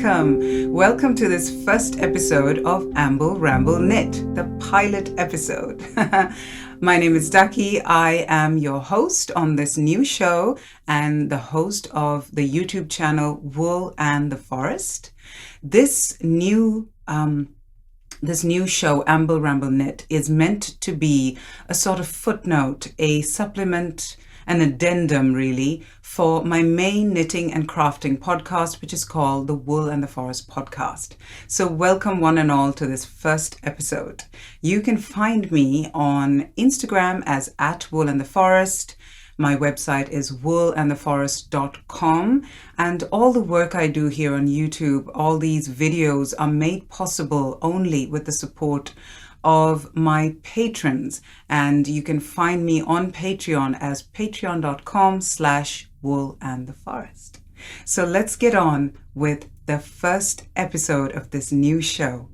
welcome. Welcome to this first episode of Amble Knit, the pilot episode. My name is Ducky. I am your host on this new show and the host of the YouTube channel Wool and the Forest. This new show, Amble Knit, is meant to be a sort of footnote, a supplement, an addendum really, for my main knitting and crafting podcast, which is called the Wool and the Forest podcast. So welcome one and all to this first episode. You can find me on Instagram as @WoolandTheForest. My website is woolandtheforest.com, and all the work I do here on YouTube, all these videos are made possible only with the support of my patrons, and you can find me on Patreon as patreon.com/woolandtheforest. So let's get on with the first episode of this new show.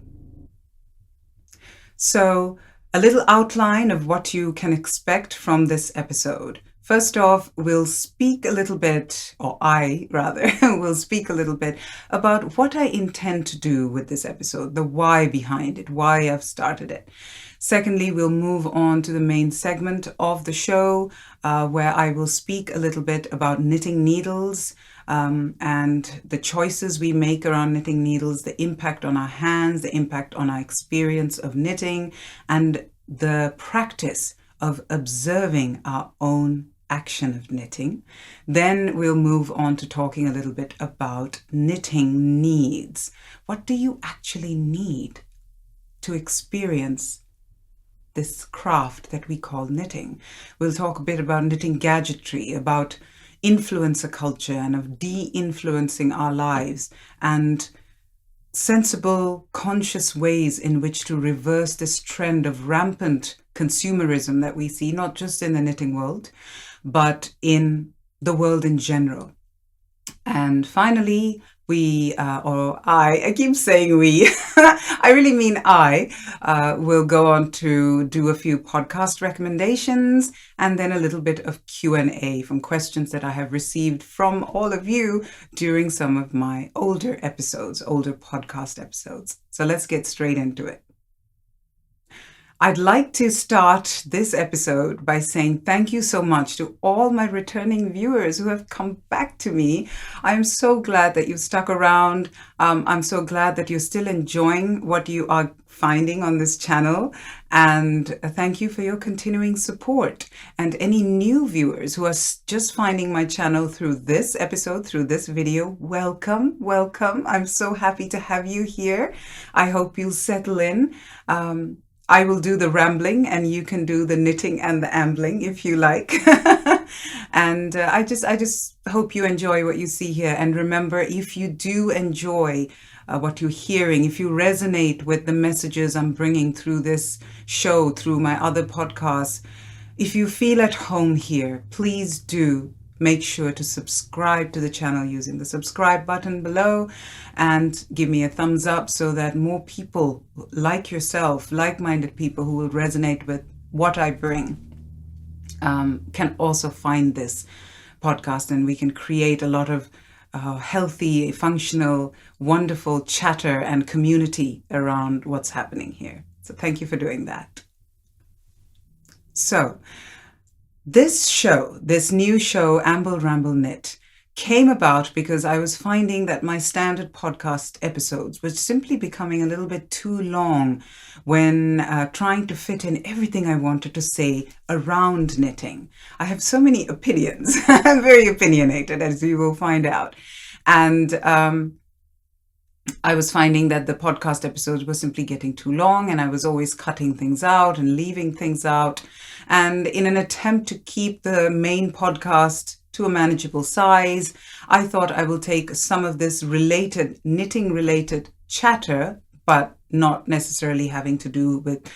So a little outline of what you can expect from this episode. First off, we'll speak a little bit, or I rather, will speak a little bit about what I intend to do with this episode, the why behind it, why I've started it. Secondly, we'll move on to the main segment of the show, where I will speak a little bit about knitting needles and the choices we make around knitting needles, the impact on our hands, the impact on our experience of knitting, and the practice of observing our own action of knitting. Then we'll move on to talking a little bit about knitting needs. What do you actually need to experience this craft that we call knitting? We'll talk a bit about knitting gadgetry, about influencer culture and of de-influencing our lives, and sensible, conscious ways in which to reverse this trend of rampant consumerism that we see, not just in the knitting world, but in the world in general. And finally, I keep saying we, I really mean I, will go on to do a few podcast recommendations and then a little bit of Q&A from questions that I have received from all of you during some of my older podcast episodes. So let's get straight into it. I'd like to start this episode by saying thank you so much to all my returning viewers who have come back to me. I'm so glad that you've stuck around. I'm so glad that you're still enjoying what you are finding on this channel. And thank you for your continuing support. And any new viewers who are just finding my channel through this episode, through this video, welcome, welcome. I'm so happy to have you here. I hope you'll settle in. I will do the rambling and you can do the knitting and the ambling if you like. And I just hope you enjoy what you see here. And remember, if you do enjoy what you're hearing, if you resonate with the messages I'm bringing through this show, through my other podcasts, if you feel at home here, please do make sure to subscribe to the channel using the subscribe button below and give me a thumbs up so that more people like yourself, like-minded people who will resonate with what I bring, can also find this podcast, and we can create a lot of healthy, functional, wonderful chatter and community around what's happening here. So thank you for doing that. So, this new show, Amble Knit, came about because I was finding that my standard podcast episodes were simply becoming a little bit too long when trying to fit in everything I wanted to say around knitting. I have so many opinions. I'm very opinionated, as you will find out. And I was finding that the podcast episodes were simply getting too long, and I was always cutting things out and leaving things out. And in an attempt to keep the main podcast to a manageable size, I thought I will take some of this knitting-related chatter, but not necessarily having to do with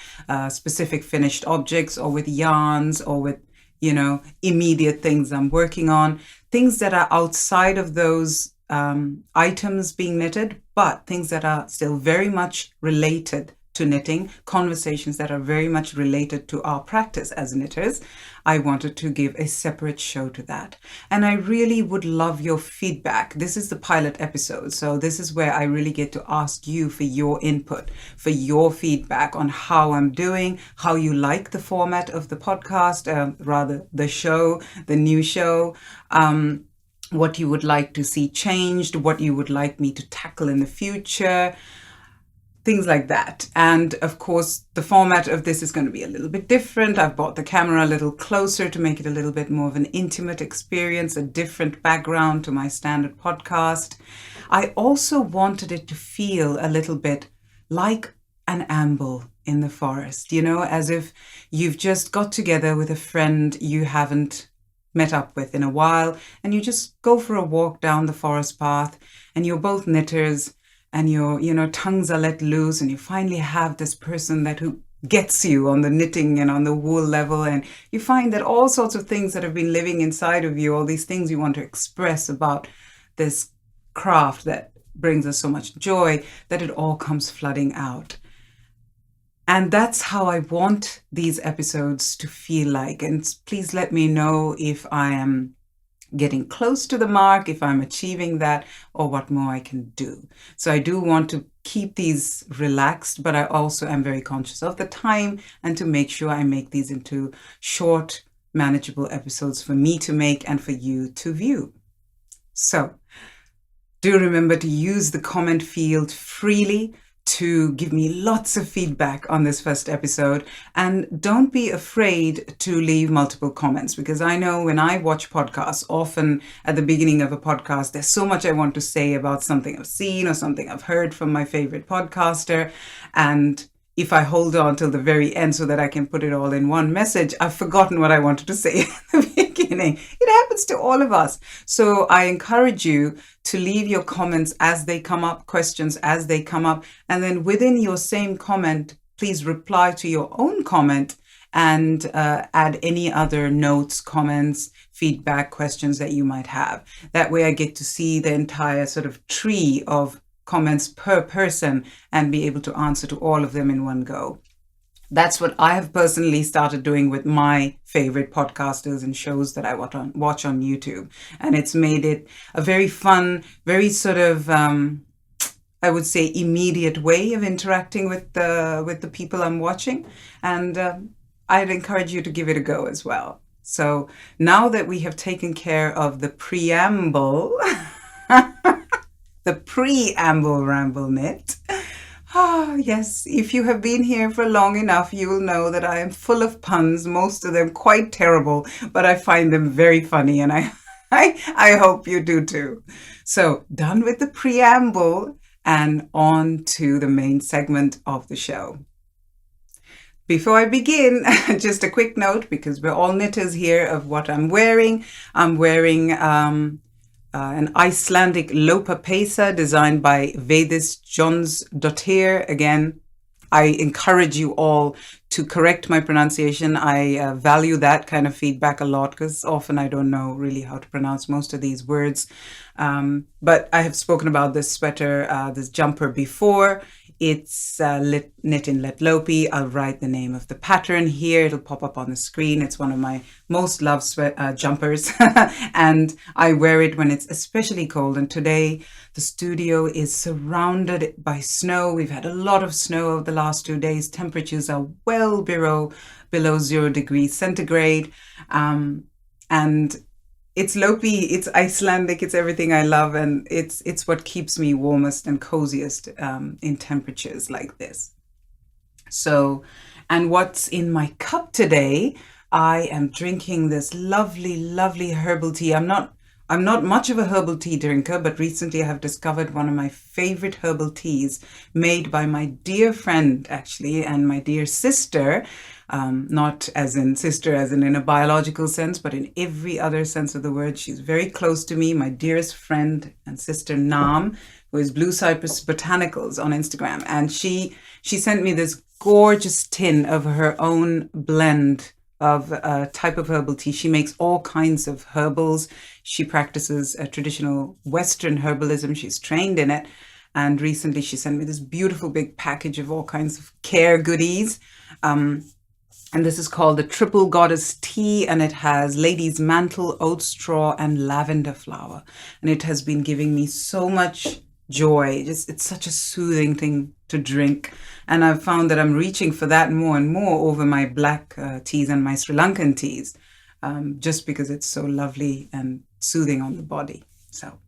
specific finished objects or with yarns or with, immediate things I'm working on, things that are outside of those items being knitted, but things that are still very much related to knitting, conversations that are very much related to our practice as knitters, I wanted to give a separate show to that. And I really would love your feedback. This is the pilot episode, so this is where I really get to ask you for your input, for your feedback on how I'm doing, how you like the format of the podcast, rather the show, the new show, what you would like to see changed, what you would like me to tackle in the future, things like that. And of course, the format of this is going to be a little bit different. I've brought the camera a little closer to make it a little bit more of an intimate experience, a different background to my standard podcast. I also wanted it to feel a little bit like an amble in the forest, as if you've just got together with a friend you haven't met up with in a while, and you just go for a walk down the forest path, and you're both knitters, and your tongues are let loose, and you finally have this person who gets you on the knitting and on the wool level, and you find that all sorts of things that have been living inside of you, all these things you want to express about this craft that brings us so much joy, that it all comes flooding out. And that's how I want these episodes to feel like. And please let me know if I am getting close to the mark, if I'm achieving that, or what more I can do. So I do want to keep these relaxed, but I also am very conscious of the time and to make sure I make these into short, manageable episodes for me to make and for you to view. So do remember to use the comment field freely to give me lots of feedback on this first episode. And don't be afraid to leave multiple comments, because I know when I watch podcasts, often at the beginning of a podcast, there's so much I want to say about something I've seen or something I've heard from my favorite podcaster. And if I hold on till the very end so that I can put it all in one message, I've forgotten what I wanted to say at the beginning. It happens to all of us. So I encourage you to leave your comments as they come up, questions as they come up, and then within your same comment, please reply to your own comment and add any other notes, comments, feedback, questions that you might have. That way I get to see the entire sort of tree of comments per person and be able to answer to all of them in one go. That's what I have personally started doing with my favorite podcasters and shows that I watch on YouTube. And it's made it a very fun, very sort of, I would say, immediate way of interacting with the people I'm watching. And I'd encourage you to give it a go as well. So now that we have taken care of the preamble, the pre-Amble Ramble Knit. Yes, if you have been here for long enough, you will know that I am full of puns, most of them quite terrible, but I find them very funny, and I hope you do too. So, done with the preamble and on to the main segment of the show. Before I begin, just a quick note, because we're all knitters here, of what I'm wearing. I'm wearing an Icelandic lopapeysa designed by Vedis Jonsdottir. Again, I encourage you all to correct my pronunciation. I value that kind of feedback a lot, because often I don't know really how to pronounce most of these words. But I have spoken about this sweater, this jumper before. It's knit in Let Lopi. I'll write the name of the pattern here. It'll pop up on the screen. It's one of my most loved jumpers. And I wear it when it's especially cold. And today the studio is surrounded by snow. We've had a lot of snow over the last 2 days. Temperatures are well below 0 degrees centigrade. And it's Lopi, it's Icelandic, it's everything I love, and it's what keeps me warmest and coziest in temperatures like this. So, and what's in my cup today? I am drinking this lovely, lovely herbal tea. I'm not much of a herbal tea drinker, but recently I have discovered one of my favorite herbal teas made by my dear friend, actually, and my dear sister. Not as in sister, as in a biological sense, but in every other sense of the word. She's very close to me, my dearest friend and sister Nam, who is Blue Cypress Botanicals on Instagram. And she sent me this gorgeous tin of her own blend of a type of herbal tea. She makes all kinds of herbals. She practices a traditional Western herbalism. She's trained in it. And recently she sent me this beautiful big package of all kinds of care goodies. And this is called the Triple Goddess Tea, and it has lady's mantle, oat straw, and lavender flower. And it has been giving me so much joy. It's such a soothing thing to drink. And I've found that I'm reaching for that more and more over my black teas and my Sri Lankan teas, just because it's so lovely and soothing on the body. So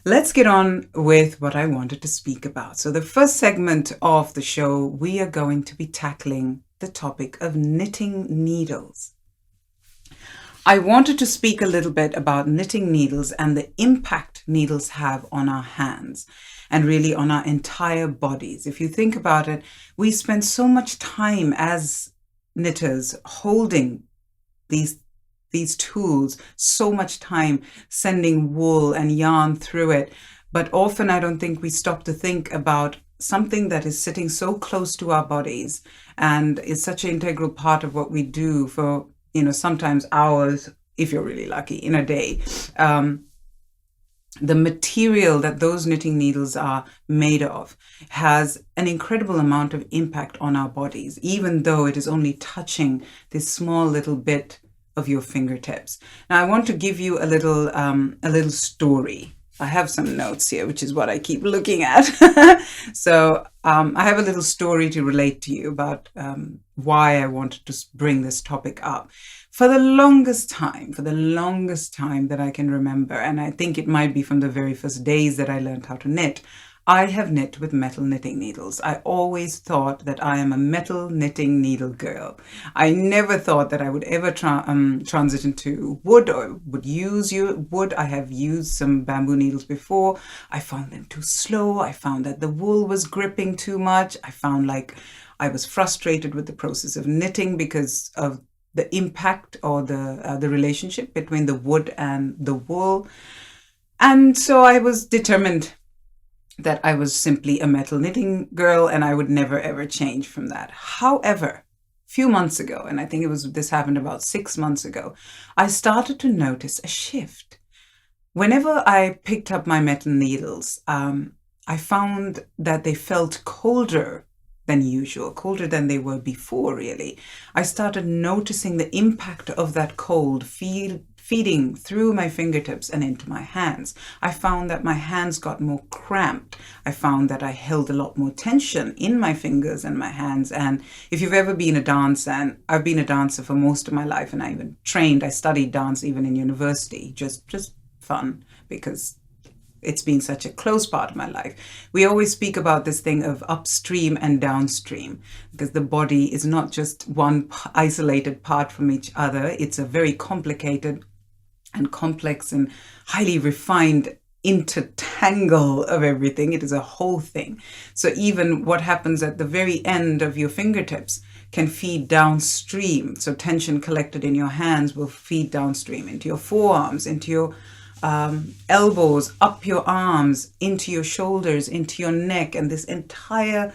let's get on with what I wanted to speak about. So the first segment of the show, we are going to be tackling the topic of knitting needles. I wanted to speak a little bit about knitting needles and the impact needles have on our hands and really on our entire bodies. If you think about it, we spend so much time as knitters holding these tools, so much time sending wool and yarn through it. But often I don't think we stop to think about something that is sitting so close to our bodies and is such an integral part of what we do for, sometimes hours, if you're really lucky, in a day. The material that those knitting needles are made of has an incredible amount of impact on our bodies, even though it is only touching this small little bit of your fingertips. Now, I want to give you a little story. I have some notes here, which is what I keep looking at. So I have a little story to relate to you about why I wanted to bring this topic up. For the longest time that I can remember, and I think it might be from the very first days that I learned how to knit, I have knit with metal knitting needles. I always thought that I am a metal knitting needle girl. I never thought that I would ever transition to wood or would use wood. I have used some bamboo needles before. I found them too slow. I found that the wool was gripping too much. I found like I was frustrated with the process of knitting because of the impact or the relationship between the wood and the wool. And so I was determined that I was simply a metal knitting girl and I would never ever change from that. However, a few months ago, and I think this happened about 6 months ago, I started to notice a shift. Whenever I picked up my metal needles, I found that they felt colder than usual, colder than they were before, really. I started noticing the impact of that cold feeding through my fingertips and into my hands. I found that my hands got more cramped. I found that I held a lot more tension in my fingers and my hands. And if you've ever been a dancer, and I've been a dancer for most of my life, and I studied dance even in university, just fun, because it's been such a close part of my life. We always speak about this thing of upstream and downstream, because the body is not just one isolated part from each other. It's a very complicated and complex and highly refined intertangle of everything. It is a whole thing. So even what happens at the very end of your fingertips can feed downstream. So tension collected in your hands will feed downstream into your forearms, into your elbows, up your arms, into your shoulders, into your neck, and this entire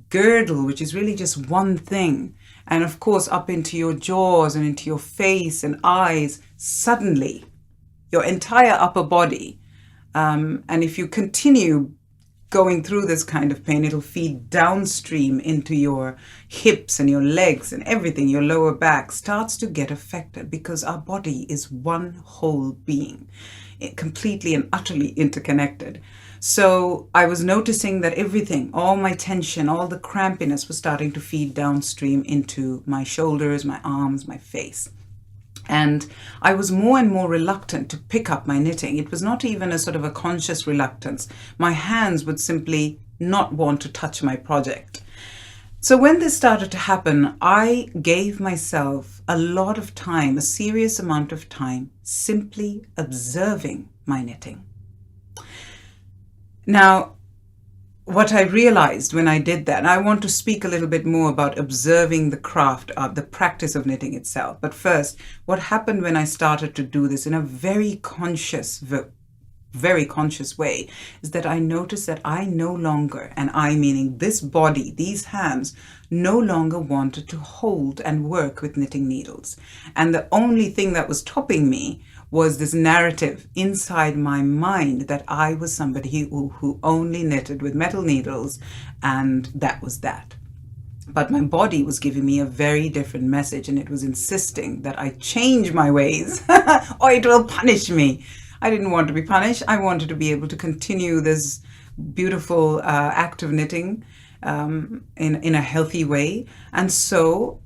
girdle, which is really just one thing. And of course, up into your jaws and into your face and eyes, suddenly your entire upper body. And if you continue going through this kind of pain, it'll feed downstream into your hips and your legs and everything. Your lower back starts to get affected because our body is one whole being, completely and utterly interconnected. So I was noticing that everything, all my tension, all the crampiness was starting to feed downstream into my shoulders, my arms, my face. And I was more and more reluctant to pick up my knitting. It was not even a sort of a conscious reluctance. My hands would simply not want to touch my project. So when this started to happen, I gave myself a lot of time, a serious amount of time, simply observing my knitting. Now, what I realized when I did that, and I want to speak a little bit more about observing the craft of the practice of knitting itself. But first, what happened when I started to do this in a very conscious way is that I noticed that I no longer, and I meaning this body, these hands, no longer wanted to hold and work with knitting needles. And the only thing that was stopping me was this narrative inside my mind that I was somebody who only knitted with metal needles, and that was that. But my body was giving me a very different message, and it was insisting that I change my ways or it will punish me. I didn't want to be punished. I wanted to be able to continue this beautiful act of knitting in a healthy way. And so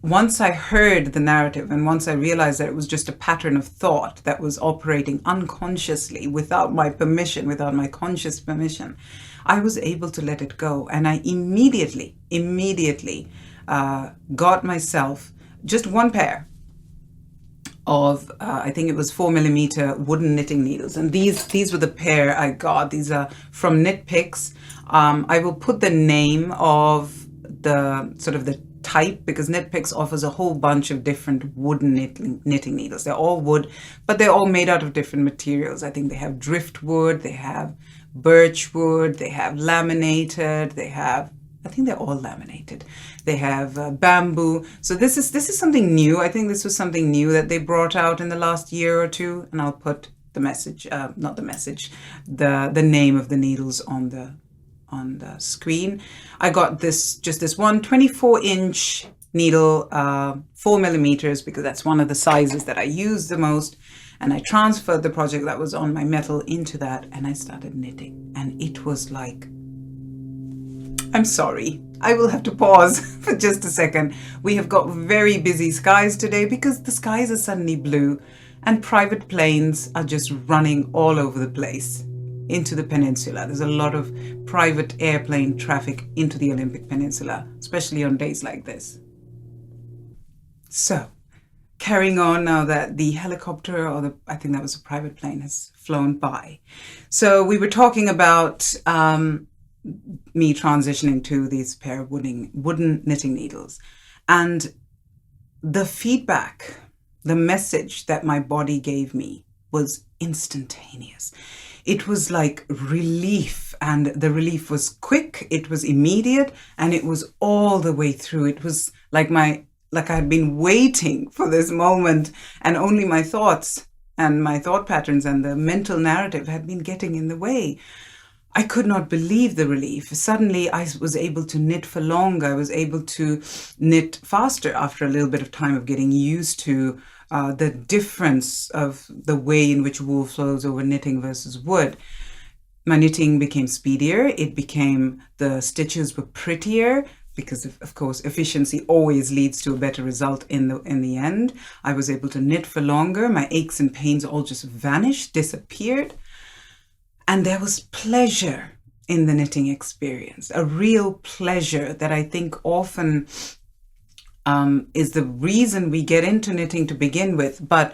once I heard the narrative, and once I realized that it was just a pattern of thought that was operating unconsciously without my permission, without my conscious permission, I was able to let it go. And I immediately got myself just one pair of, I think it was 4mm wooden knitting needles. And these were the pair I got. These are from Knit Picks. I will put the name of the sort of the type, because Knit Picks offers a whole bunch of different wooden knitting needles. They're all wood, but they're all made out of different materials. I think they have driftwood, they have birch wood, they have laminated, I think they're all laminated. They have bamboo. So this is something new. I think this was something new that they brought out in the last year or two, and I'll put the message, not the message, the name of the needles on the screen. I got just this one 24-inch needle, 4mm, because that's one of the sizes that I use the most. And I transferred the project that was on my metal into that, and I started knitting. And it was like, I'm sorry, I will have to pause for just a second. We have got very busy skies today because the skies are suddenly blue and private planes are just running all over the place into the peninsula. There's a lot of private airplane traffic into the Olympic Peninsula, especially on days like this. So, carrying on now that the helicopter, or I think that was a private plane, has flown by. So we were talking about me transitioning to these pair of wooden knitting needles. And the feedback, the message that my body gave me was instantaneous. It was like relief, and the relief was quick, it was immediate, and it was all the way through. It was like I had been waiting for this moment, and only my thoughts and my thought patterns and the mental narrative had been getting in the way. I could not believe the relief. Suddenly I was able to knit for longer. I was able to knit faster after a little bit of time of getting used to the difference of the way in which wool flows over knitting versus wood. My knitting became speedier. The stitches were prettier, because of course efficiency always leads to a better result in the end. I was able to knit for longer. My aches and pains all just vanished, disappeared. And there was pleasure in the knitting experience, a real pleasure that I think often is the reason we get into knitting to begin with. But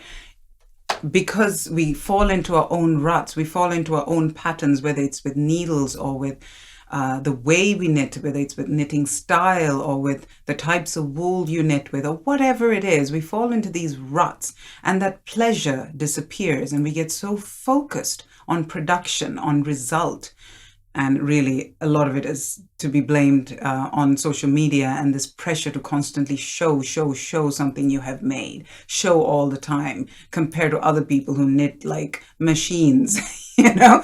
because we fall into our own ruts, we fall into our own patterns, whether it's with needles or with the way we knit, whether it's with knitting style or with the types of wool you knit with, or whatever it is, we fall into these ruts and that pleasure disappears, and we get so focused on production, on result. And really, a lot of it is to be blamed on social media and this pressure to constantly show something you have made, show all the time, compared to other people who knit like machines, you know?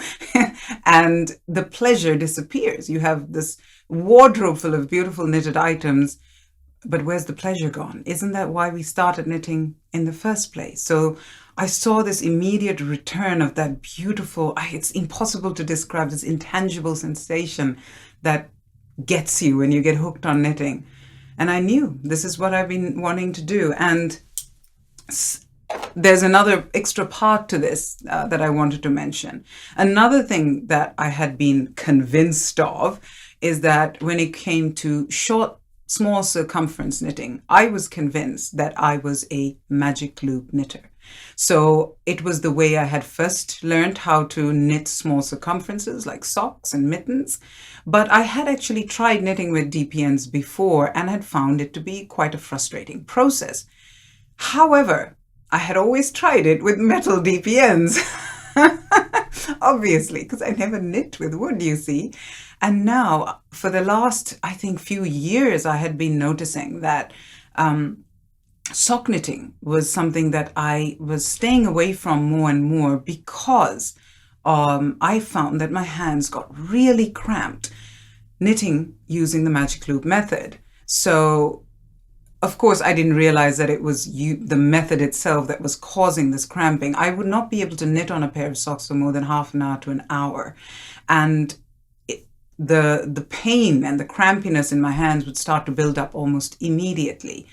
And the pleasure disappears. You have this wardrobe full of beautiful knitted items, but where's the pleasure gone? Isn't that why we started knitting in the first place? So I saw this immediate return of that beautiful, it's impossible to describe, this intangible sensation that gets you when you get hooked on knitting. And I knew this is what I've been wanting to do. And there's another extra part to this that I wanted to mention. Another thing that I had been convinced of is that when it came to small circumference knitting, I was convinced that I was a magic loop knitter. So it was the way I had first learned how to knit small circumferences like socks and mittens. But I had actually tried knitting with DPNs before and had found it to be quite a frustrating process. However, I had always tried it with metal DPNs, obviously, because I never knit with wood, you see. And now, for the last, I think, few years, I had been noticing that sock knitting was something that I was staying away from more and more because I found that my hands got really cramped knitting using the magic loop method. So, of course, I didn't realize that it was the method itself that was causing this cramping. I would not be able to knit on a pair of socks for more than half an hour to an hour. And the pain and the crampiness in my hands would start to build up almost immediately.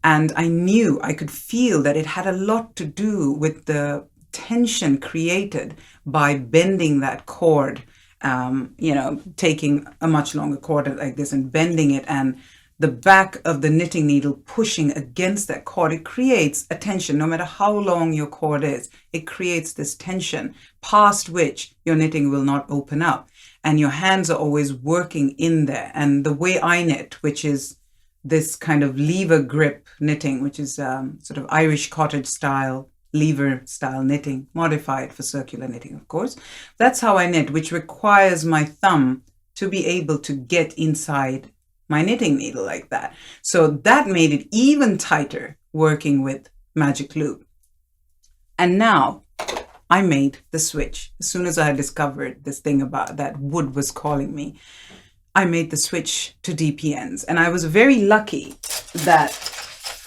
And I could feel that it had a lot to do with the tension created by bending that cord, taking a much longer cord like this and bending it, and the back of the knitting needle pushing against that cord. It creates a tension. No matter how long your cord is, it creates this tension past which your knitting will not open up. And your hands are always working in there. And the way I knit, which is this kind of lever grip knitting, which is sort of Irish cottage style, lever style knitting, modified for circular knitting, of course. That's how I knit, which requires my thumb to be able to get inside my knitting needle like that. So that made it even tighter working with magic loop. And now I made the switch. As soon as I discovered this thing about that wood was calling me, I made the switch to DPNs. And I was very lucky that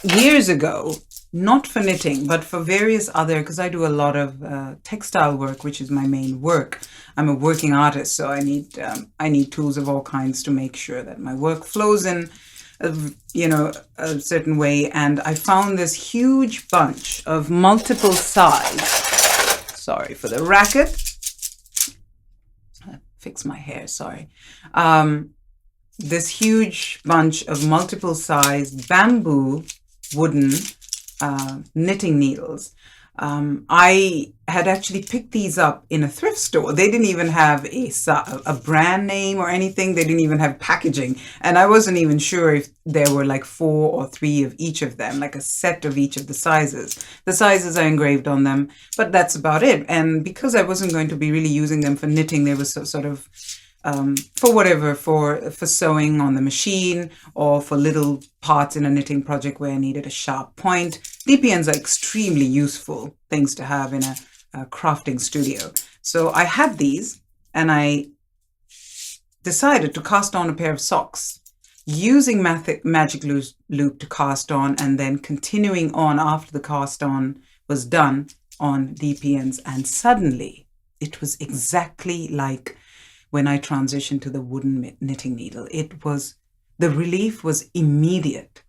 years ago, not for knitting, but for various other, because I do a lot of textile work, which is my main work. I'm a working artist, so I need tools of all kinds to make sure that my work flows in, a certain way. And I found this huge bunch of multiple size. Sorry for the racket. Fix my hair, sorry. This huge bunch of multiple sized bamboo wooden knitting needles. I had actually picked these up in a thrift store. They didn't even have a brand name or anything. They didn't even have packaging. And I wasn't even sure if there were like 4 or 3 of each of them, like a set of each of the sizes. The sizes are engraved on them, but that's about it. And because I wasn't going to be really using them for knitting, they were sort of for sewing on the machine or for little parts in a knitting project where I needed a sharp point. DPNs are extremely useful things to have in a crafting studio. So I had these and I decided to cast on a pair of socks using magic loop to cast on, and then continuing on after the cast on was done on DPNs. And suddenly it was exactly like when I transitioned to the wooden knitting needle. The relief was immediate.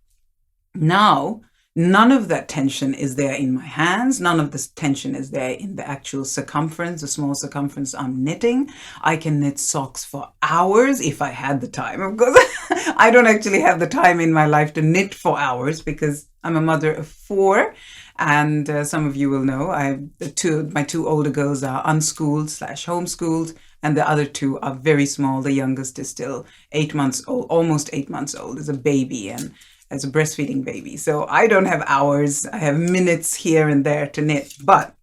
Now, none of that tension is there in my hands. None of this tension is there in the actual circumference, the small circumference I'm knitting. I can knit socks for hours if I had the time. Of course, I don't actually have the time in my life to knit for hours because I'm a mother of 4. And some of you will know, my 2 older girls are unschooled/homeschooled, and the other 2 are very small. The youngest is still 8 months old, almost 8 months old, as a baby and as a breastfeeding baby. So I don't have hours. I have minutes here and there to knit. But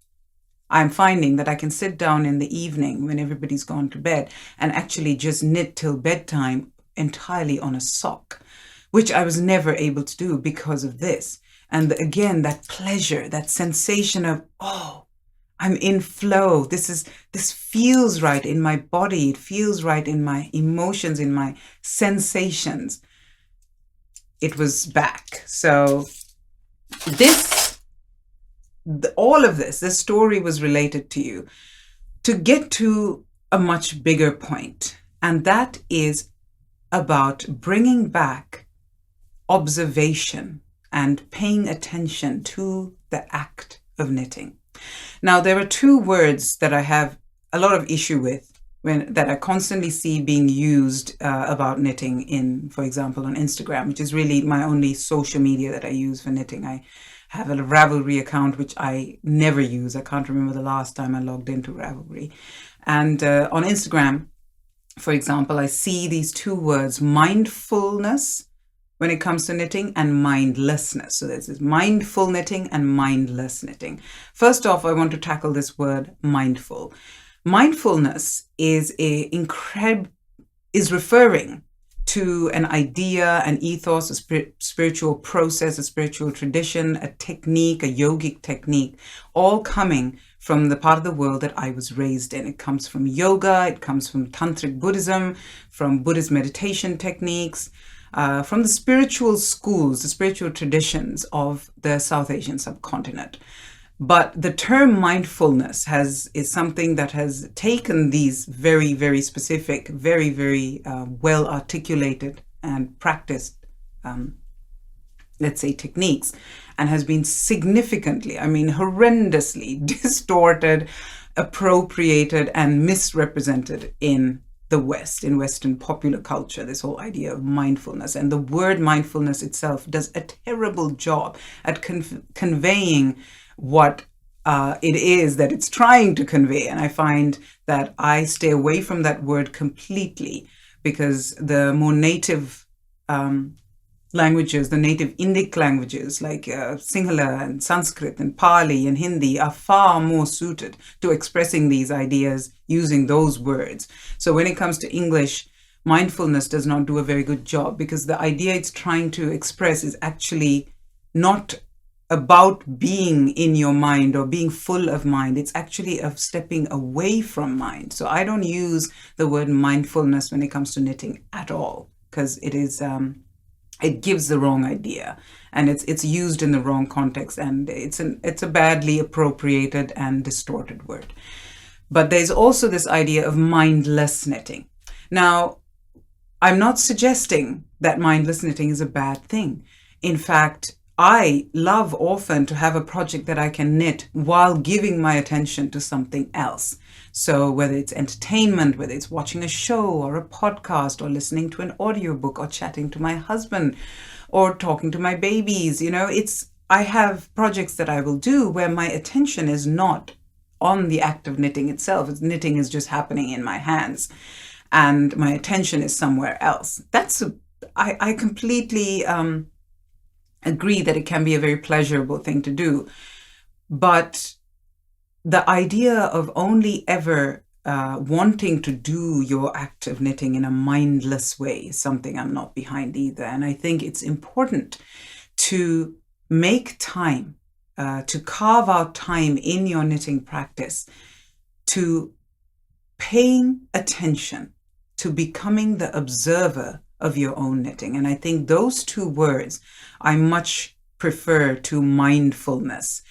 I'm finding that I can sit down in the evening when everybody's gone to bed and actually just knit till bedtime entirely on a sock, which I was never able to do because of this. And again, that pleasure, that sensation of, oh, I'm in flow. This feels right in my body. It feels right in my emotions, in my sensations. It was back. So all of this story was related to you to get to a much bigger point. And that is about bringing back observation and paying attention to the act of knitting. Now, there are 2 words that I have a lot of issue with that I constantly see being used about knitting in, for example, on Instagram, which is really my only social media that I use for knitting. I have a Ravelry account, which I never use. I can't remember the last time I logged into Ravelry. And on Instagram, for example, I see these 2 words, mindfulness, when it comes to knitting, and mindlessness. So there's this mindful knitting and mindless knitting. First off, I want to tackle this word mindful. Mindfulness is referring to an idea, an ethos, a spiritual process, a spiritual tradition, a technique, a yogic technique, all coming from the part of the world that I was raised in. It comes from yoga, it comes from tantric Buddhism, from Buddhist meditation techniques, from the spiritual schools, the spiritual traditions of the South Asian subcontinent. But the term mindfulness is something that has taken these very, very specific, very, very well articulated and practiced, let's say, techniques, and has been significantly, horrendously distorted, appropriated, and misrepresented in the West, in Western popular culture, this whole idea of mindfulness. And the word mindfulness itself does a terrible job at conveying what it is that it's trying to convey. And I find that I stay away from that word completely, because the more native languages, the native Indic languages like Sinhala and Sanskrit and Pali and Hindi are far more suited to expressing these ideas using those words. So when it comes to English, mindfulness does not do a very good job, because the idea it's trying to express is actually not about being in your mind or being full of mind. It's actually of stepping away from mind. So I don't use the word mindfulness when it comes to knitting at all, because it is it gives the wrong idea, and it's used in the wrong context, and it's a badly appropriated and distorted word. But there's also this idea of mindless knitting. Now, I'm not suggesting that mindless knitting is a bad thing. In fact, I love often to have a project that I can knit while giving my attention to something else. So whether it's entertainment, whether it's watching a show or a podcast or listening to an audiobook or chatting to my husband or talking to my babies, I have projects that I will do where my attention is not on the act of knitting itself. Knitting is just happening in my hands and my attention is somewhere else. I completely agree that it can be a very pleasurable thing to do. But the idea of only ever wanting to do your act of knitting in a mindless way is something I'm not behind either. And I think it's important to make time, to carve out time in your knitting practice, to paying attention, to becoming the observer of your own knitting. And I think those two words I much prefer to mindfulness,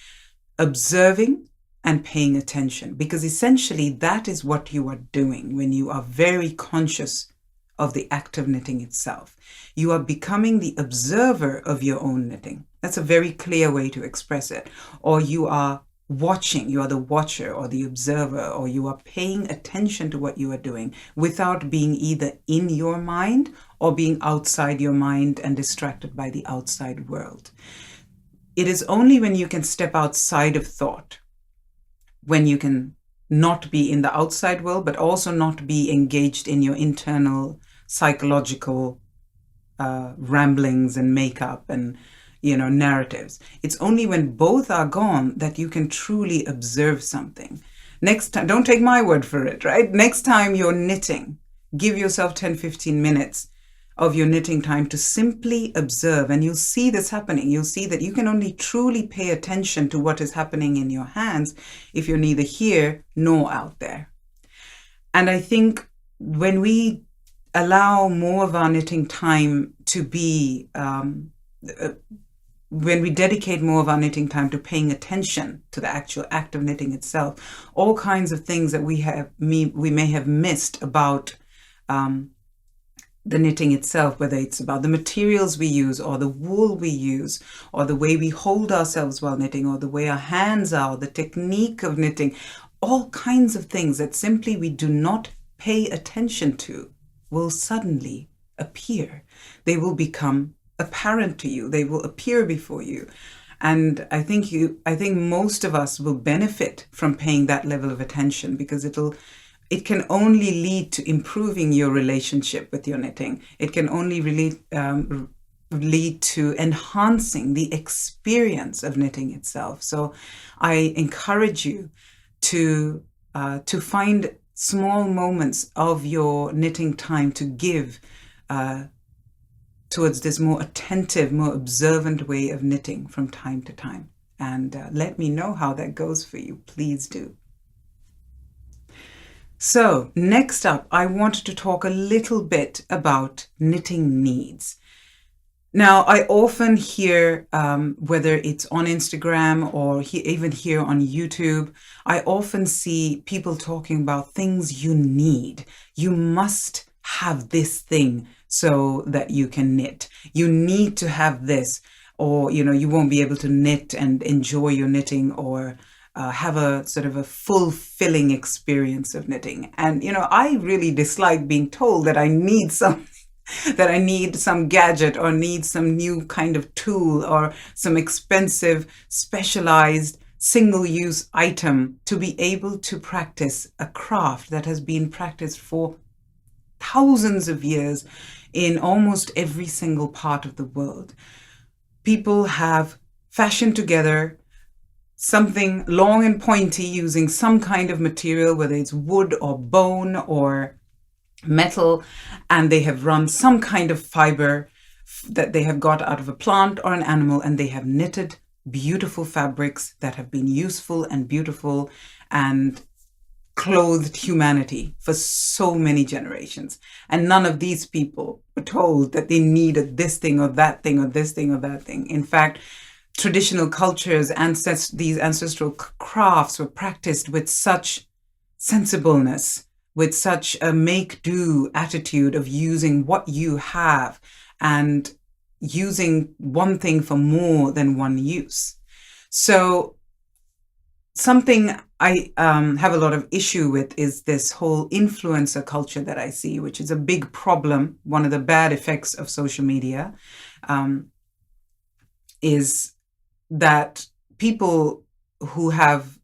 observing and paying attention, because essentially that is what you are doing when you are very conscious of the act of knitting itself. You are becoming the observer of your own knitting. That's a very clear way to express it. Or you are watching, you are the watcher or the observer, or you are paying attention to what you are doing without being either in your mind or being outside your mind and distracted by the outside world. It is only when you can step outside of thought, when you can not be in the outside world, but also not be engaged in your internal psychological ramblings and makeup and narratives. It's only when both are gone that you can truly observe something. Next time, don't take my word for it, right? Next time you're knitting, give yourself 10-15 minutes of your knitting time to simply observe, and you'll see this happening. You'll see that you can only truly pay attention to what is happening in your hands if you're neither here nor out there. And I think when we allow more of our knitting time to be when we dedicate more of our knitting time to paying attention to the actual act of knitting itself, all kinds of things that we may have missed about the knitting itself, whether it's about the materials we use or the wool we use or the way we hold ourselves while knitting or the way our hands are, or the technique of knitting, all kinds of things that simply we do not pay attention to will suddenly appear. They will become apparent to you. They will appear before you. And I think most of us will benefit from paying that level of attention, because it can only lead to improving your relationship with your knitting. It can only really lead to enhancing the experience of knitting itself. So I encourage you to find small moments of your knitting time to give towards this more attentive, more observant way of knitting from time to time. And let me know how that goes for you. Please do. So next up, I wanted to talk a little bit about knitting needs. Now, I often hear, whether it's on Instagram or even here on YouTube, I often see people talking about things you need. You must have this thing so that you can knit. You need to have this, or, you won't be able to knit and enjoy your knitting, or have a sort of a fulfilling experience of knitting. And, I really dislike being told that I need something, that I need some gadget or need some new kind of tool or some expensive, specialized, single-use item to be able to practice a craft that has been practiced for thousands of years in almost every single part of the world. People have fashioned together something long and pointy using some kind of material, whether it's wood or bone or metal, and they have run some kind of fiber that they have got out of a plant or an animal, and they have knitted beautiful fabrics that have been useful and beautiful and clothed humanity for so many generations. And none of these people were told that they needed this thing or that thing or this thing or that thing. In fact, traditional cultures, these ancestral crafts were practiced with such sensibleness, with such a make-do attitude of using what you have and using one thing for more than one use. So something I have a lot of issue with is this whole influencer culture that I see, which is a big problem. One of the bad effects of social media is that people who have,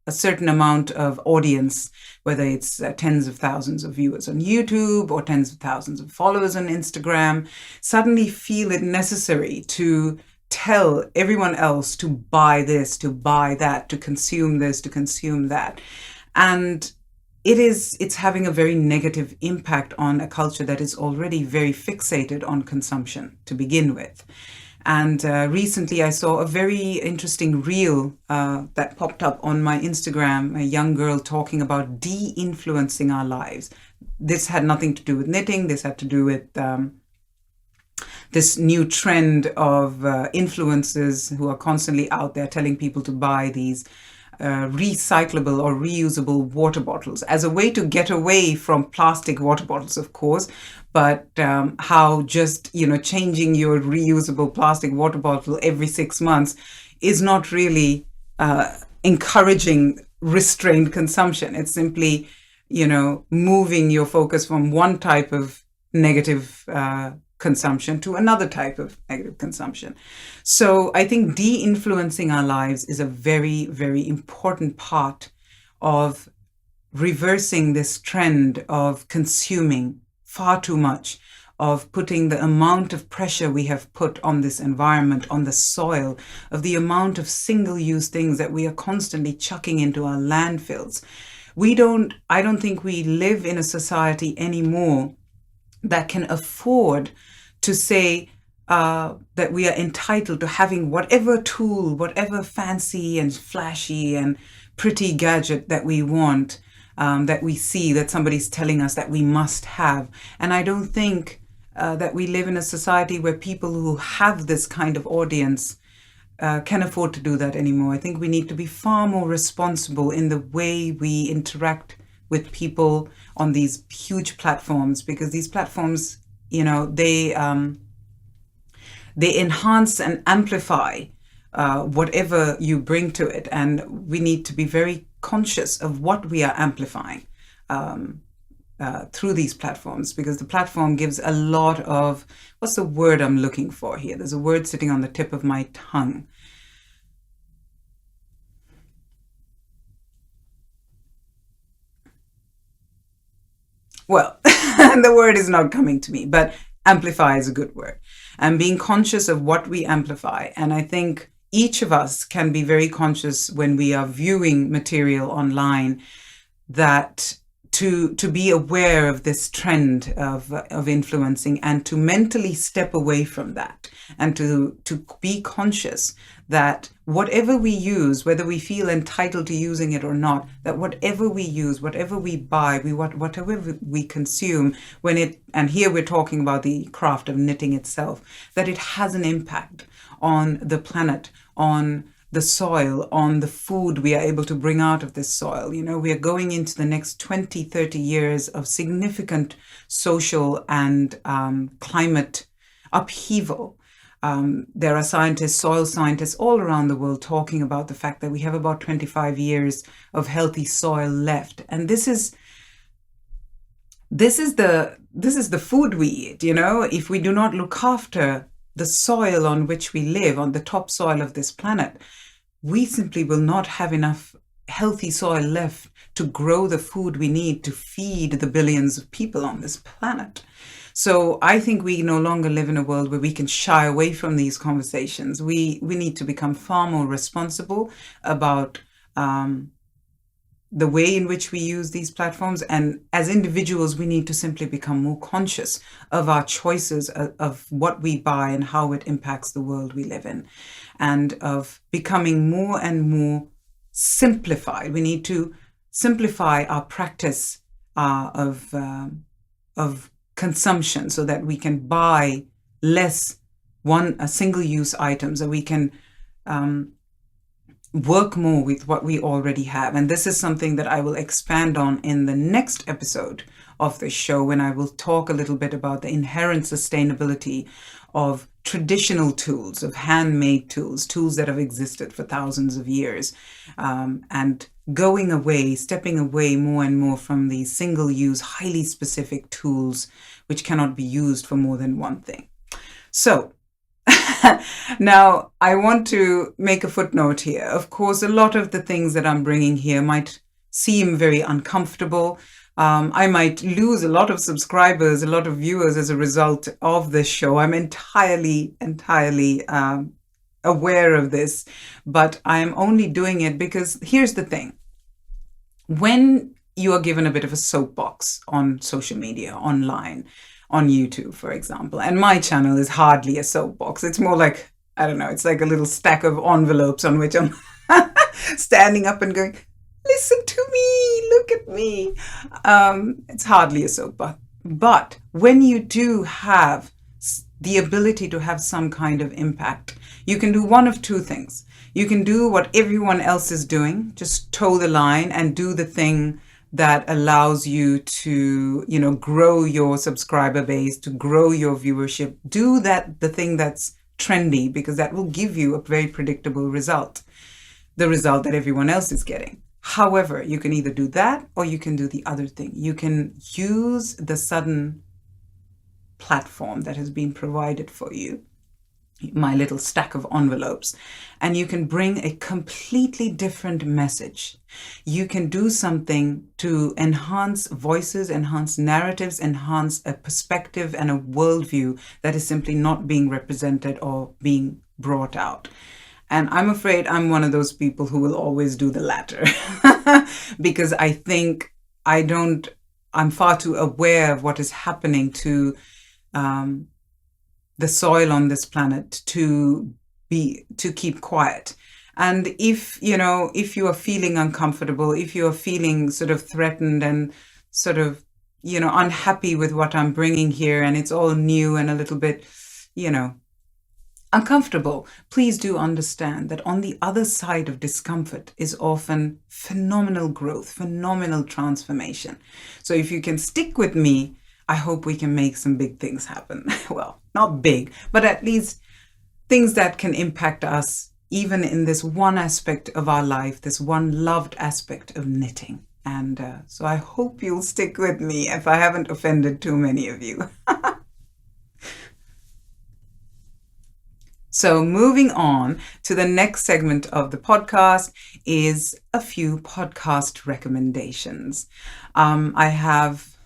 a certain amount of audience, whether it's tens of thousands of viewers on YouTube or tens of thousands of followers on Instagram, suddenly feel it necessary to tell everyone else to buy this, to buy that, to consume this, to consume that. And it's having a very negative impact on a culture that is already very fixated on consumption to begin with. And recently I saw a very interesting reel that popped up on my Instagram, a young girl talking about de-influencing our lives. This had nothing to do with knitting. This had to do with this new trend of influencers who are constantly out there telling people to buy these recyclable or reusable water bottles as a way to get away from plastic water bottles, of course, but how just, changing your reusable plastic water bottle every 6 months is not really encouraging restrained consumption. It's simply, moving your focus from one type of negative consumption to another type of negative consumption. So I think de-influencing our lives is a very, very important part of reversing this trend of consuming far too much, of putting the amount of pressure we have put on this environment, on the soil, of the amount of single-use things that we are constantly chucking into our landfills. I don't think we live in a society anymore that can afford to say that we are entitled to having whatever tool, whatever fancy and flashy and pretty gadget that we want, that we see that somebody's telling us that we must have. And I don't think that we live in a society where people who have this kind of audience can afford to do that anymore. I think we need to be far more responsible in the way we interact with people on these huge platforms, because these platforms, they enhance and amplify whatever you bring to it. And we need to be very conscious of what we are amplifying through these platforms, because the platform gives a lot of, what's the word I'm looking for here? There's a word sitting on the tip of my tongue. Well, the word is not coming to me, but amplify is a good word. And being conscious of what we amplify. And I think each of us can be very conscious when we are viewing material online that to be aware of this trend of influencing, and to mentally step away from that, and to be conscious that whatever we use, whether we feel entitled to using it or not, that whatever we use, whatever we buy, whatever we consume, and here we're talking about the craft of knitting itself, that it has an impact on the planet, on the soil, on the food we are able to bring out of this soil. We are going into the next 20, 30 years of significant social and climate upheaval. There are soil scientists all around the world talking about the fact that we have about 25 years of healthy soil left. And this is the food we eat. If we do not look after the soil on which we live, on the top soil of this planet, we simply will not have enough healthy soil left to grow the food we need to feed the billions of people on this planet. So I think we no longer live in a world where we can shy away from these conversations. We need to become far more responsible about the way in which we use these platforms. And as individuals, we need to simply become more conscious of our choices, of what we buy and how it impacts the world we live in, and of becoming more and more simplified. We need to simplify our practice of consumption, so that we can buy less single-use items, that we can work more with what we already have. And this is something that I will expand on in the next episode of this show, when I will talk a little bit about the inherent sustainability of traditional tools, of handmade tools that have existed for thousands of years, and stepping away more and more from these single-use, highly specific tools which cannot be used for more than one thing. So now, I want to make a footnote here. Of course, a lot of the things that I'm bringing here might seem very uncomfortable. I might lose a lot of subscribers, a lot of viewers as a result of this show. I'm entirely aware of this, but I'm only doing it because here's the thing. When you are given a bit of a soapbox on social media, online, on YouTube, for example, and my channel is hardly a soapbox. It's more like, I don't know, it's like a little stack of envelopes on which I'm standing up and going, listen to me, look at me. It's hardly a soapbox. But when you do have the ability to have some kind of impact, you can do one of two things. You can do what everyone else is doing, just toe the line and do the thing that allows you to, grow your subscriber base, to grow your viewership. Do the thing that's trendy, because that will give you a very predictable result, the result that everyone else is getting. However, you can either do that or you can do the other thing. You can use the sudden platform that has been provided for you, my little stack of envelopes, and you can bring a completely different message. You can do something to enhance voices, enhance narratives, enhance a perspective and a worldview that is simply not being represented or being brought out. And I'm afraid I'm one of those people who will always do the latter because I think I'm far too aware of what is happening to the soil on this planet to keep quiet. And if you are feeling uncomfortable, if you are feeling sort of threatened and sort of, unhappy with what I'm bringing here, and it's all new and a little bit, uncomfortable, please do understand that on the other side of discomfort is often phenomenal growth, phenomenal transformation. So if you can stick with me, I hope we can make some big things happen. Well, not big, but at least things that can impact us even in this one aspect of our life, this one loved aspect of knitting. And so I hope you'll stick with me if I haven't offended too many of you. So moving on to the next segment of the podcast is a few podcast recommendations. I have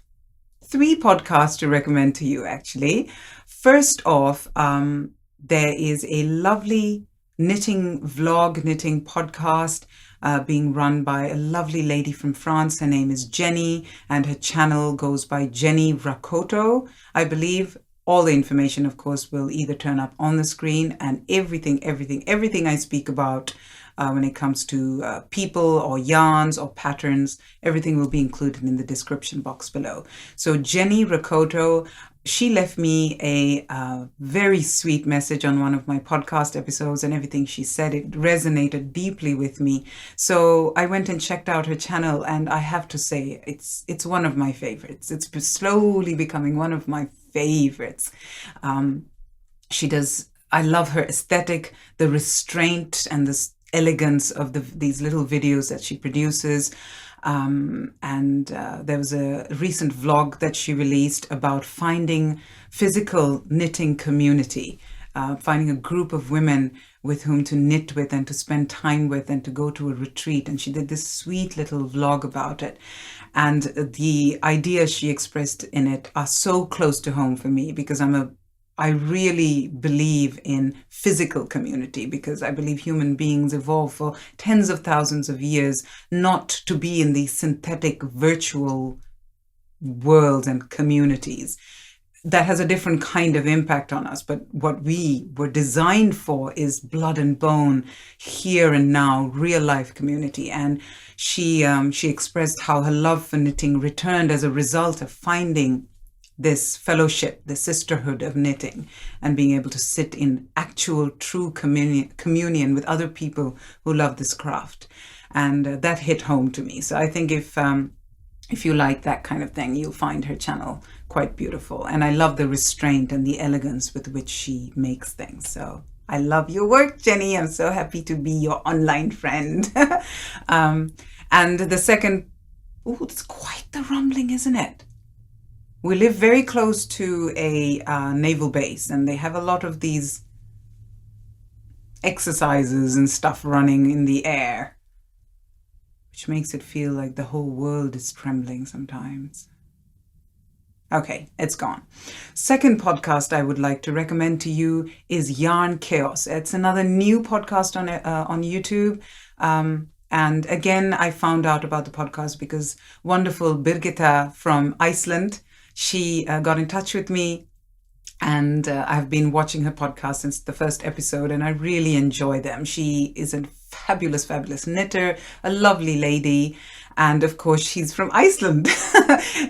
3 podcasts to recommend to you, actually. First off, there is a lovely knitting podcast being run by a lovely lady from France. Her name is Jenny, and her channel goes by Jenny Rakoto, I believe. All the information, of course, will either turn up on the screen, and everything I speak about when it comes to people or yarns or patterns, everything will be included in the description box below. So Jenny Rakoto, she left me a very sweet message on one of my podcast episodes, and everything she said, it resonated deeply with me. So I went and checked out her channel, and I have to say, it's one of my favorites. It's slowly becoming one of my favorites. I love her aesthetic, the restraint and the elegance of these little videos that she produces. There was a recent vlog that she released about finding physical knitting community, finding a group of women with whom to knit with and to spend time with and to go to a retreat. And she did this sweet little vlog about it. And the ideas she expressed in it are so close to home for me, because I really believe in physical community, because I believe human beings evolved for tens of thousands of years not to be in these synthetic virtual worlds and communities. That has a different kind of impact on us, but what we were designed for is blood and bone, here and now, real life community. And she expressed how her love for knitting returned as a result of finding this fellowship, the sisterhood of knitting, and being able to sit in actual true communion with other people who love this craft. And that hit home to me. So I think if you like that kind of thing, you'll find her channel quite beautiful. And I love the restraint and the elegance with which she makes things. So I love your work, Jenny. I'm so happy to be your online friend. And the second, it's quite the rumbling, isn't it? We live very close to a naval base, and they have a lot of these exercises and stuff running in the air, which makes it feel like the whole world is trembling sometimes. Okay, it's gone. Second podcast I would like to recommend to you is Yarn Chaos. It's another new podcast on YouTube. And again, I found out about the podcast because wonderful Birgitta from Iceland, she got in touch with me, and I've been watching her podcast since the first episode, and I really enjoy them. She is a fabulous, fabulous knitter, a lovely lady, and of course she's from Iceland.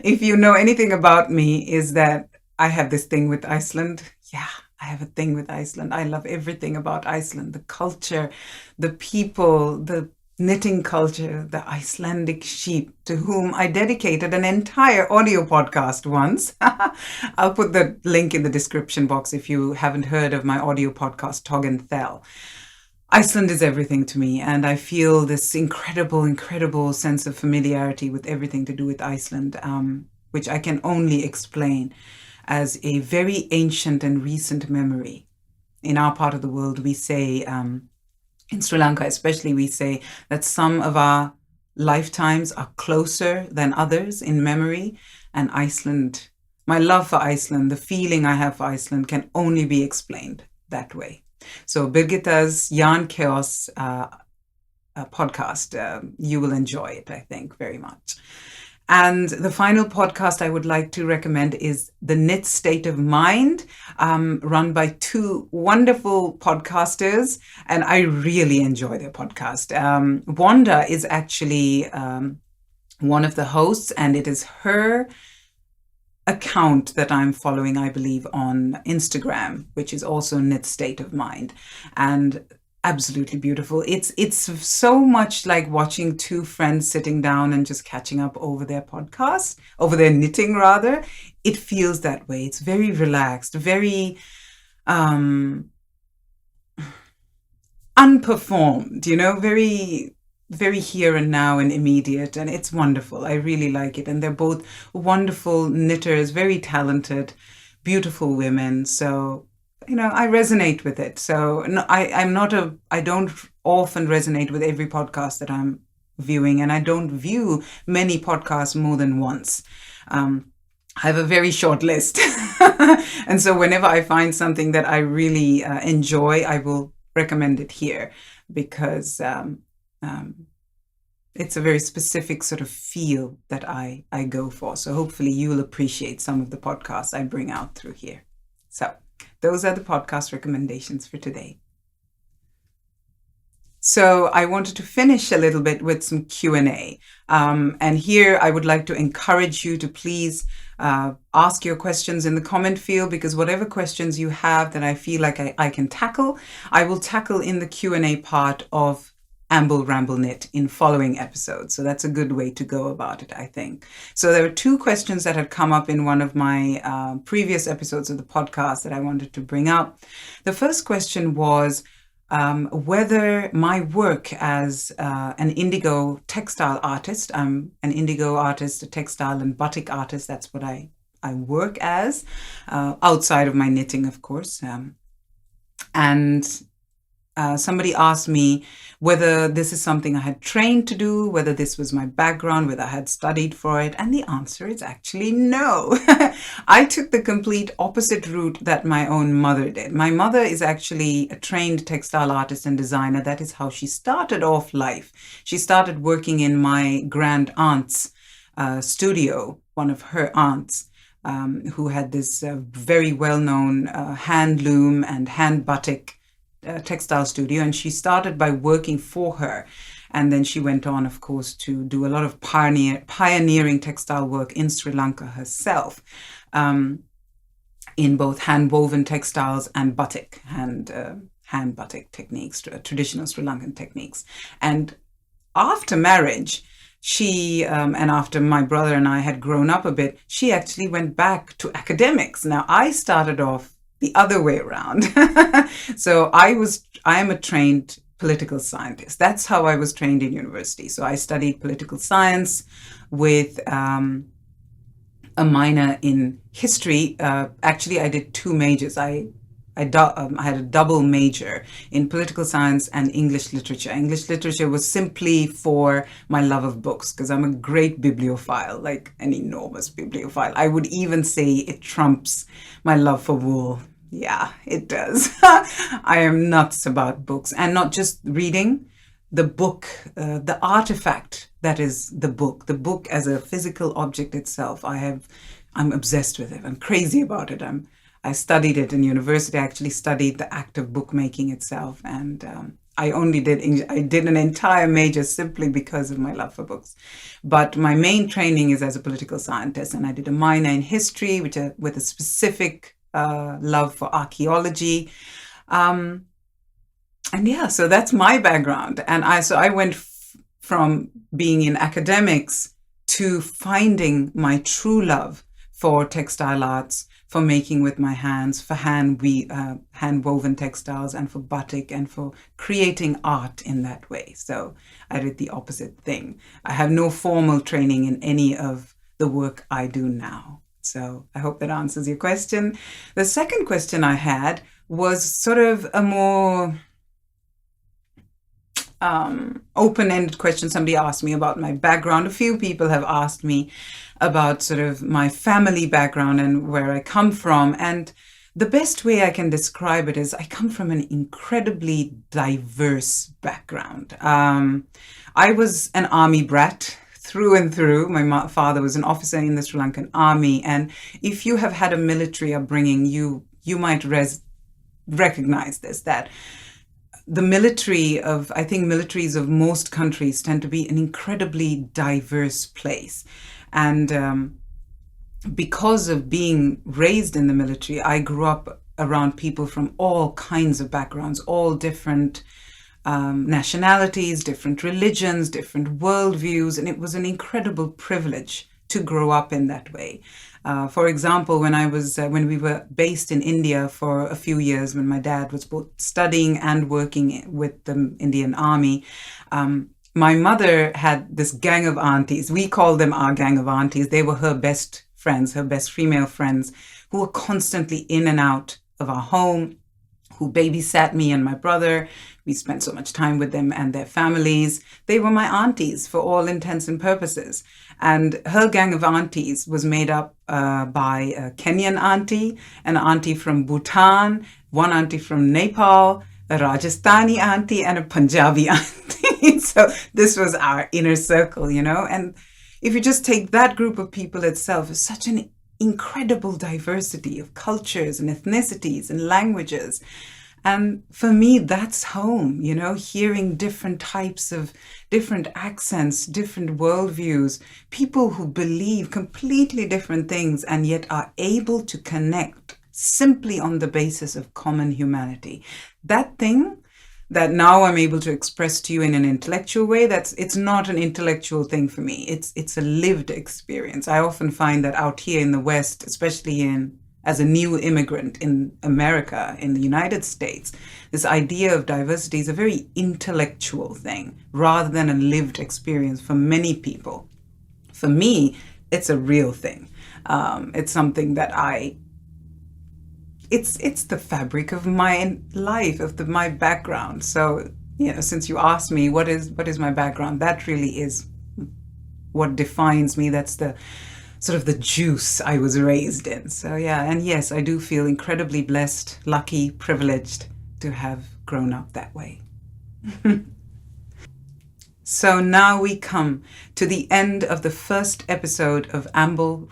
If you know anything about me, is that I have this thing with Iceland. Yeah, I have a thing with Iceland. I love everything about Iceland, the culture, the people, the knitting culture, the Icelandic sheep, to whom I dedicated an entire audio podcast once. I'll put the link in the description box if you haven't heard of my audio podcast, Tog and Thel. Iceland is everything to me, and I feel this incredible sense of familiarity with everything to do with Iceland, which I can only explain as a very ancient and recent memory. In our part of the world, we say, in Sri Lanka especially, we say that some of our lifetimes are closer than others in memory. And Iceland, my love for Iceland, the feeling I have for Iceland can only be explained that way. So Birgitta's Yarn Chaos podcast, you will enjoy it, I think, very much. And the final podcast I would like to recommend is The Knit State of Mind, run by two wonderful podcasters, and I really enjoy their podcast. Wanda is actually one of the hosts, and it is her account that I'm following, I believe, on Instagram, which is also Knit State of Mind. And absolutely beautiful. It's so much like watching two friends sitting down and just catching up over their podcast, over their knitting rather. It feels that way. It's very relaxed, very unperformed, very, very here and now and immediate. And it's wonderful. I really like it. And they're both wonderful knitters, very talented, beautiful women. So I resonate with it. So I don't often resonate with every podcast that I'm viewing, and I don't view many podcasts more than once. I have a very short list. And so whenever I find something that I really enjoy, I will recommend it here, because it's a very specific sort of feel that I go for. So hopefully you'll appreciate some of the podcasts I bring out through here. So those are the podcast recommendations for today. So I wanted to finish a little bit with some Q&A. And here I would like to encourage you to please ask your questions in the comment field, because whatever questions you have that I feel like I can tackle, I will tackle in the Q&A part of Amble Knit in following episodes. So that's a good way to go about it, I think. So there are two questions that had come up in one of my previous episodes of the podcast that I wanted to bring up. The first question was, whether my work as an indigo textile artist, I'm an indigo artist, a textile and batik artist, that's what I work as, outside of my knitting, of course. Somebody asked me whether this is something I had trained to do, whether this was my background, whether I had studied for it. And the answer is actually no. I took the complete opposite route that my own mother did. My mother is actually a trained textile artist and designer. That is how she started off life. She started working in my grand aunt's studio, one of her aunts, who had this very well-known hand loom and hand batik textile studio, and she started by working for her, and then she went on, of course, to do a lot of pioneering textile work in Sri Lanka herself, in both hand woven textiles and batik, hand batik techniques, traditional Sri Lankan techniques. And after marriage, she, and after my brother and I had grown up a bit, she actually went back to academics. Now, I started off the other way around. So I am a trained political scientist. That's how I was trained in university. So I studied political science with a minor in history. Actually, I did two majors. I had a double major in political science and English literature. English literature was simply for my love of books, because I'm a great bibliophile, like an enormous bibliophile. I would even say it trumps my love for wool. Yeah, it does. I am nuts about books, and not just reading. The book, the artifact that is the book as a physical object itself. I'm obsessed with it. I'm crazy about it. I studied it in university. I actually studied the act of bookmaking itself, and I did an entire major simply because of my love for books. But my main training is as a political scientist, and I did a minor in history, with a specific love for archaeology. And yeah, so that's my background. And I went from being in academics to finding my true love for textile arts, for making with my hands, for hand woven textiles, and for batik, and for creating art in that way. So I did the opposite thing. I have no formal training in any of the work I do now. So I hope that answers your question. The second question I had was sort of a more open-ended question. Somebody asked me about my background. A few people have asked me about sort of my family background and where I come from. And the best way I can describe it is I come from an incredibly diverse background. I was an army brat through and through. My father was an officer in the Sri Lankan army. And if you have had a military upbringing, you might recognize this, that the militaries of most countries tend to be an incredibly diverse place. And because of being raised in the military, I grew up around people from all kinds of backgrounds, all different nationalities, different religions, different worldviews, and it was an incredible privilege to grow up in that way. For example, when we were based in India for a few years, when my dad was both studying and working with the Indian Army, my mother had this gang of aunties. We call them our gang of aunties. They were her best friends, her best female friends, who were constantly in and out of our home, who babysat me and my brother. We spent so much time with them and their families. They were my aunties for all intents and purposes. And her gang of aunties was made up by a Kenyan auntie, an auntie from Bhutan, one auntie from Nepal, a Rajasthani auntie, and a Punjabi auntie. So this was our inner circle, and if you just take that group of people itself, it's such an incredible diversity of cultures and ethnicities and languages. And for me, that's home, hearing different types of different accents, different worldviews, people who believe completely different things and yet are able to connect simply on the basis of common humanity. That thing that now I'm able to express to you in an intellectual way, it's not an intellectual thing for me. It's a lived experience. I often find that out here in the West, especially as a new immigrant in America, in the United States, this idea of diversity is a very intellectual thing rather than a lived experience for many people. For me, it's a real thing. It's something that it's the fabric of my life, of my background. So, since you asked me what is my background, that really is what defines me. That's the sort of the juice I was raised in. So yeah, and yes, I do feel incredibly blessed, lucky, privileged to have grown up that way. So now we come to the end of the first episode of Amble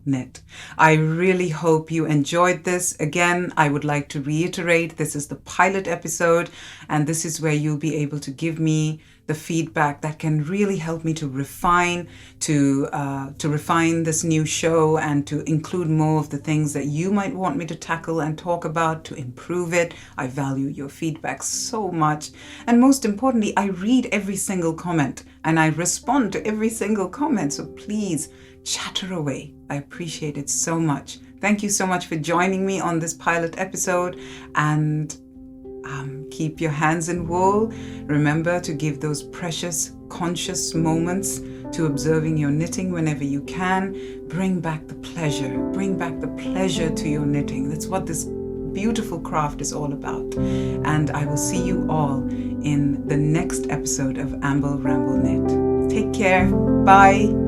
Knit. I really hope you enjoyed this. Again, I would like to reiterate, this is the pilot episode, and this is where you'll be able to give me the feedback that can really help me to refine this new show and to include more of the things that you might want me to tackle and talk about to improve it. I value your feedback so much. And most importantly, I read every single comment and I respond to every single comment. So please chatter away. I appreciate it so much. Thank you so much for joining me on this pilot episode, and keep your hands in wool. Remember to give those precious, conscious moments to observing your knitting whenever you can. Bring back the pleasure. Bring back the pleasure to your knitting. That's what this beautiful craft is all about. And I will see you all in the next episode of Amble Knit. Take care. Bye.